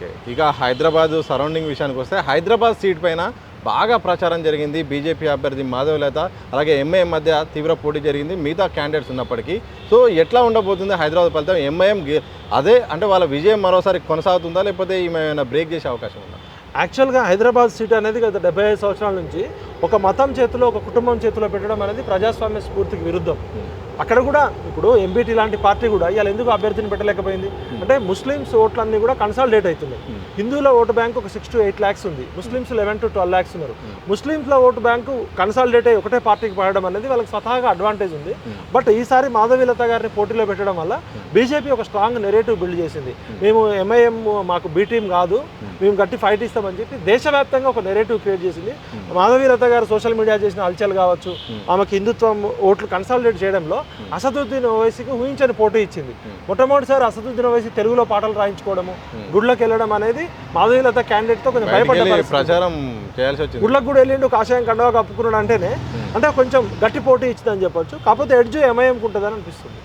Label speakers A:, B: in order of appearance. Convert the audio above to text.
A: Okay. ఇక Hyderabad surrounding విషయానికి వస్తే హైదరాబాద్ సీట్ పైన బాగా ప్రచారం జరిగింది. బీజేపీ అభ్యర్థి మాధవలత అలాగే ఎంఐఎం మధ్య తీవ్ర పోటీ జరిగింది మిగతా క్యాండిడేట్స్ ఉన్నప్పటికీ. సో ఎట్లా ఉండబోతుంది హైదరాబాద్ ఫలితం? ఎంఐఎం అదే అంటే వాళ్ళ విజయం మరోసారి కొనసాగుతుందా లేకపోతే ఈమె ఏమైనా బ్రేక్ చేసే అవకాశం ఉందా?
B: యాక్చువల్గా హైదరాబాద్ సీట్ అనేది గత 75 సంవత్సరాల నుంచి ఒక మతం చేతిలో ఒక కుటుంబం చేతిలో పెట్టడం అనేది ప్రజాస్వామ్య స్ఫూర్తికి విరుద్ధం. అక్కడ కూడా ఇప్పుడు ఎంబీటీ లాంటి పార్టీ కూడా ఇవాళ ఎందుకు అభ్యర్థిని పెట్టలేకపోయింది అంటే ముస్లిమ్స్ ఓట్లన్నీ కూడా కన్సాలిడేట్ అవుతున్నాయి. హిందువుల ఓటు బ్యాంక్ ఒక 6 to 8 lakhs ఉంది, ముస్లిమ్స్ 11 to 12 lakhs ఉన్నారు. ముస్లిమ్స్ల ఓటు బ్యాంకు కన్సాలిడేట్ అయ్యి ఒకటే పార్టీకి పడడం అనేది వాళ్ళకి స్వతహాగా అడ్వాంటేజ్ ఉంది. బట్ ఈసారి మాధవీలత గారిని పోటీలో పెట్టడం వల్ల బీజేపీ ఒక స్ట్రాంగ్ నెరేటివ్ బిల్డ్ చేసింది. మేము ఎంఐఎం మాకు బీ టీం కాదు, మేము గట్టి ఫైట్ ఇస్తామని చెప్పి దేశవ్యాప్తంగా ఒక నెరేటివ్ క్రియేట్ చేసింది. మాధవీలత గారు సోషల్ మీడియా చేసిన హల్చల్ కావచ్చు, ఆమెకి హిందుత్వం ఓట్లు కన్సాలిడేట్ చేయడంలో అసదుద్దీన్ ఓవైసీకి ఊహించని పోటీ ఇచ్చింది. మొట్టమొదటిసారి అసదుద్దీన్ ఓవైసీ తెలుగులో పాటలు రాయించుకోవడము, గుడ్లకు వెళ్ళడం అనేది మాధవీలత క్యాండిడేట్తో కొంచెం భయపడ్డ
A: ప్రచారం చేయాల్సి వచ్చింది.
B: గుడ్లకు కూడా వెళ్ళిండు, కాషాయం కండవా కప్పుకున్నాడు అంటేనే అంటే కొంచెం గట్టి పోటీ ఇచ్చిందని చెప్పొచ్చు. కాకపోతే ఎడ్జ్ ఎంఐఎంకి ఉంటుందని అనిపిస్తుంది.